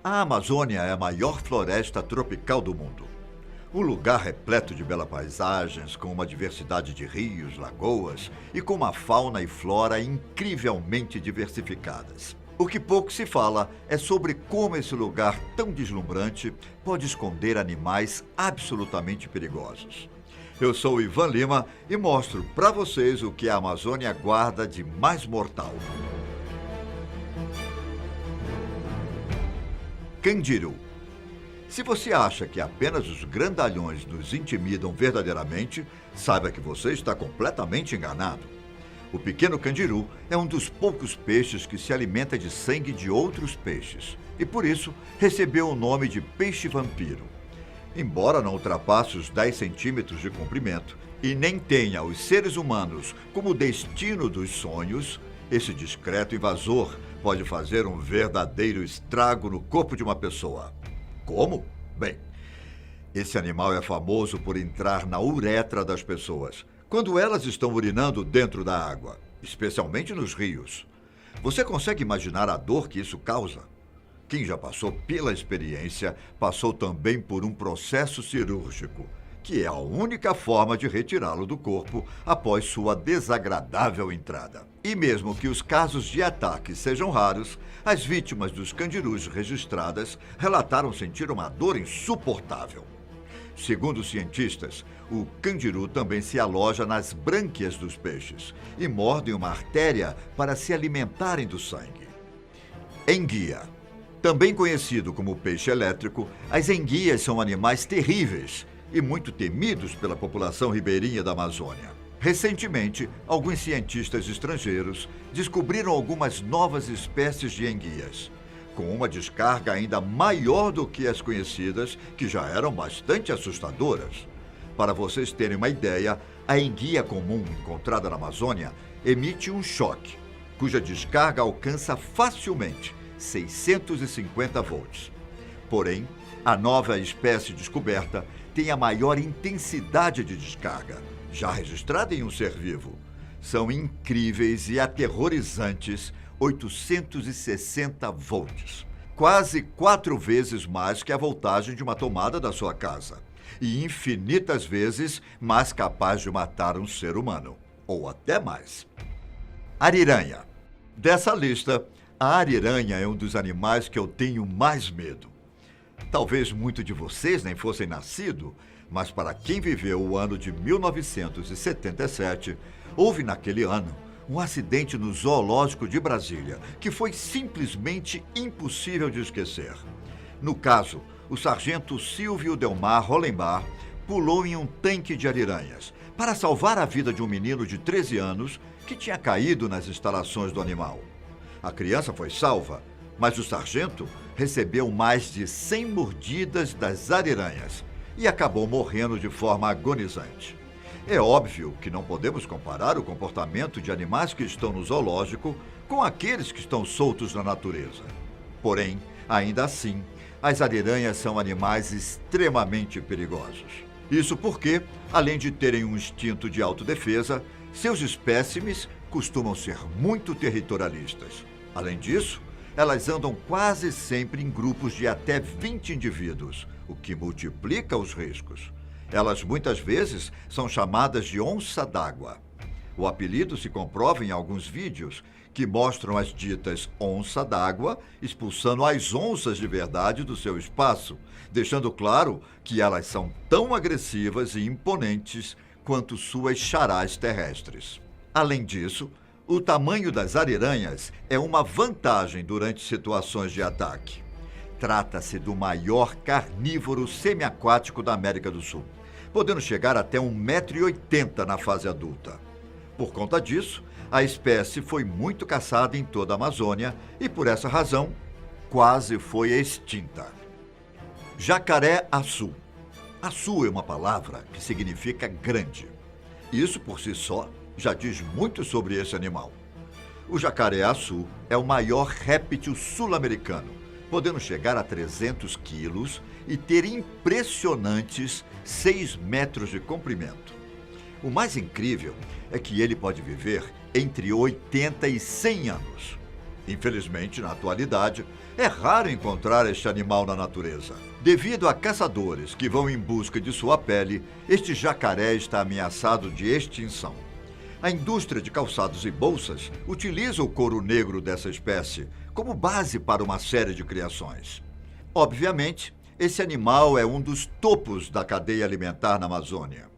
A Amazônia é a maior floresta tropical do mundo. Um lugar repleto de belas paisagens, com uma diversidade de rios, lagoas e com uma fauna e flora incrivelmente diversificadas. O que pouco se fala é sobre como esse lugar tão deslumbrante pode esconder animais absolutamente perigosos. Eu sou o Ivan Lima e mostro para vocês o que a Amazônia guarda de mais mortal. Candiru. Se você acha que apenas os grandalhões nos intimidam verdadeiramente, saiba que você está completamente enganado. O pequeno candiru é um dos poucos peixes que se alimenta de sangue de outros peixes e, por isso, recebeu o nome de peixe-vampiro. Embora não ultrapasse os 10 centímetros de comprimento e nem tenha os seres humanos como destino dos sonhos, esse discreto invasor pode fazer um verdadeiro estrago no corpo de uma pessoa. Como? Bem, esse animal é famoso por entrar na uretra das pessoas, quando elas estão urinando dentro da água, especialmente nos rios. Você consegue imaginar a dor que isso causa? Quem já passou pela experiência, passou também por um processo cirúrgico, que é a única forma de retirá-lo do corpo após sua desagradável entrada. E mesmo que os casos de ataque sejam raros, as vítimas dos candirus registradas relataram sentir uma dor insuportável. Segundo os cientistas, o candiru também se aloja nas brânquias dos peixes e morde uma artéria para se alimentarem do sangue. Enguia. Também conhecido como peixe elétrico, as enguias são animais terríveis e muito temidos pela população ribeirinha da Amazônia. Recentemente, alguns cientistas estrangeiros descobriram algumas novas espécies de enguias, com uma descarga ainda maior do que as conhecidas, que já eram bastante assustadoras. Para vocês terem uma ideia, a enguia comum encontrada na Amazônia emite um choque, cuja descarga alcança facilmente 650 volts. Porém, a nova espécie descoberta tem a maior intensidade de descarga, já registrada em um ser vivo. São incríveis e aterrorizantes 860 volts, quase 4 vezes mais que a voltagem de uma tomada da sua casa, e infinitas vezes mais capaz de matar um ser humano, ou até mais. Ariranha. Dessa lista, a ariranha é um dos animais que eu tenho mais medo. Talvez muitos de vocês nem fossem nascidos, mas para quem viveu o ano de 1977, houve naquele ano um acidente no Zoológico de Brasília que foi simplesmente impossível de esquecer. No caso, o sargento Silvio Delmar Hollenbar pulou em um tanque de ariranhas para salvar a vida de um menino de 13 anos que tinha caído nas instalações do animal. A criança foi salva, mas o sargento recebeu mais de 100 mordidas das ariranhas e acabou morrendo de forma agonizante. É óbvio que não podemos comparar o comportamento de animais que estão no zoológico com aqueles que estão soltos na natureza. Porém, ainda assim, as ariranhas são animais extremamente perigosos. Isso porque, além de terem um instinto de autodefesa, seus espécimes costumam ser muito territorialistas. Além disso, elas andam quase sempre em grupos de até 20 indivíduos, o que multiplica os riscos. Elas muitas vezes são chamadas de onça d'água. O apelido se comprova em alguns vídeos que mostram as ditas onça d'água expulsando as onças de verdade do seu espaço, deixando claro que elas são tão agressivas e imponentes quanto suas charás terrestres. Além disso, o tamanho das ariranhas é uma vantagem durante situações de ataque. Trata-se do maior carnívoro semiaquático da América do Sul, podendo chegar até 1,80 m na fase adulta. Por conta disso, a espécie foi muito caçada em toda a Amazônia e, por essa razão, quase foi extinta. Jacaré-açu. Açu é uma palavra que significa grande. Isso, por si só, já diz muito sobre esse animal. O jacaré-açu é o maior réptil sul-americano, podendo chegar a 300 quilos e ter impressionantes 6 metros de comprimento. O mais incrível é que ele pode viver entre 80 e 100 anos. Infelizmente, na atualidade, É raro encontrar este animal na natureza. Devido a caçadores que vão em busca de sua pele, este jacaré está ameaçado de extinção. A indústria de calçados e bolsas utiliza o couro negro dessa espécie como base para uma série de criações. Obviamente, esse animal é um dos topos da cadeia alimentar na Amazônia.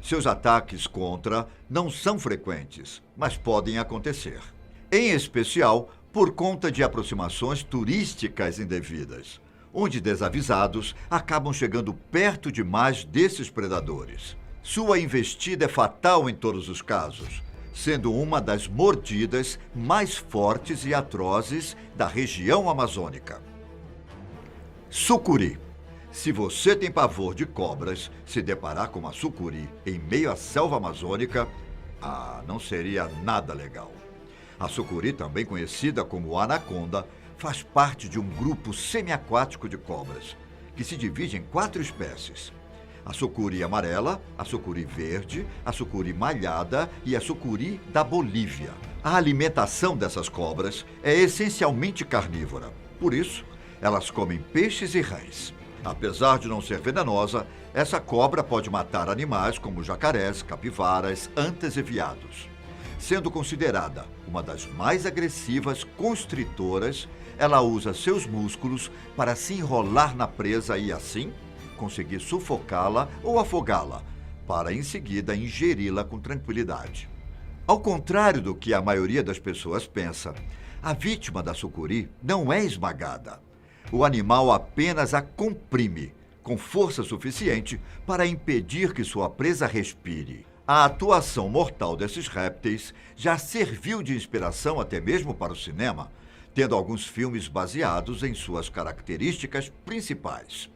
Seus ataques contra não são frequentes, mas podem acontecer. Em especial, por conta de aproximações turísticas indevidas, onde desavisados acabam chegando perto demais desses predadores. Sua investida é fatal em todos os casos, sendo uma das mordidas mais fortes e atrozes da região amazônica. Sucuri. Se você tem pavor de cobras, se deparar com uma sucuri em meio à selva amazônica, não seria nada legal. A sucuri, também conhecida como anaconda, faz parte de um grupo semiaquático de cobras, que se divide em 4 espécies. A sucuri amarela, a sucuri verde, a sucuri malhada e a sucuri da Bolívia. A alimentação dessas cobras é essencialmente carnívora. Por isso, elas comem peixes e rãs. Apesar de não ser venenosa, essa cobra pode matar animais como jacarés, capivaras, antas e veados. Sendo considerada uma das mais agressivas constritoras, ela usa seus músculos para se enrolar na presa e, assim, conseguir sufocá-la ou afogá-la, para em seguida ingeri-la com tranquilidade. Ao contrário do que a maioria das pessoas pensa, a vítima da sucuri não é esmagada. O animal apenas a comprime, com força suficiente para impedir que sua presa respire. A atuação mortal desses répteis já serviu de inspiração até mesmo para o cinema, tendo alguns filmes baseados em suas características principais.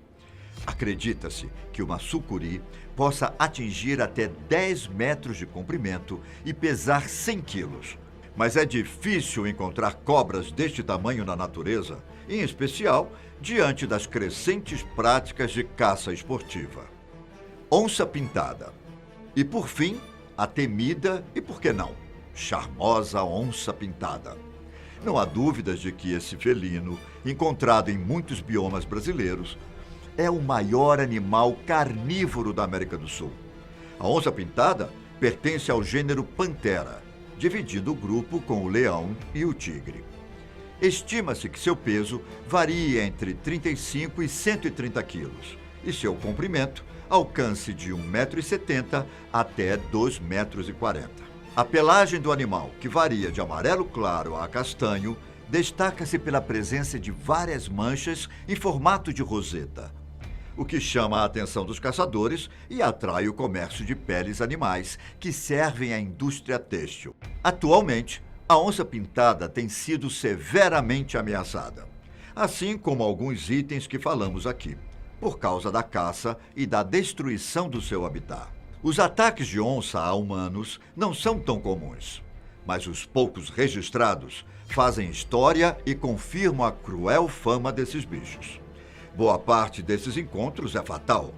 Acredita-se que uma sucuri possa atingir até 10 metros de comprimento e pesar 100 quilos. Mas é difícil encontrar cobras deste tamanho na natureza, em especial diante das crescentes práticas de caça esportiva. Onça pintada. E por fim, a temida e, por que não, charmosa onça pintada. Não há dúvidas de que esse felino, encontrado em muitos biomas brasileiros, é o maior animal carnívoro da América do Sul. A onça pintada pertence ao gênero Panthera, dividindo o grupo com o leão e o tigre. Estima-se que seu peso varia entre 35 e 130 quilos e seu comprimento alcance de 1,70 m até 2,40 m. A pelagem do animal, que varia de amarelo claro a castanho, destaca-se pela presença de várias manchas em formato de roseta, o que chama a atenção dos caçadores e atrai o comércio de peles animais que servem à indústria têxtil. Atualmente, a onça pintada tem sido severamente ameaçada, assim como alguns itens que falamos aqui, por causa da caça e da destruição do seu habitat. Os ataques de onça a humanos não são tão comuns, mas os poucos registrados fazem história e confirmam a cruel fama desses bichos. Boa parte desses encontros é fatal.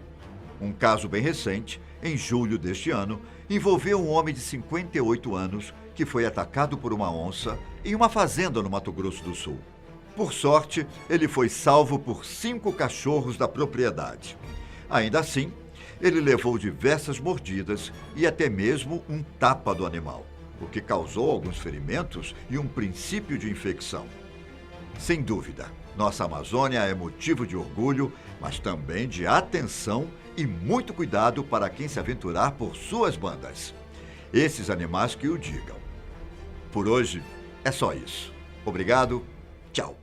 Um caso bem recente, em julho deste ano, envolveu um homem de 58 anos que foi atacado por uma onça em uma fazenda no Mato Grosso do Sul. Por sorte, ele foi salvo por 5 cachorros da propriedade. Ainda assim, ele levou diversas mordidas e até mesmo um tapa do animal, o que causou alguns ferimentos e um princípio de infecção. Sem dúvida, nossa Amazônia é motivo de orgulho, mas também de atenção e muito cuidado para quem se aventurar por suas bandas. Esses animais que o digam. Por hoje, é só isso. Obrigado, tchau.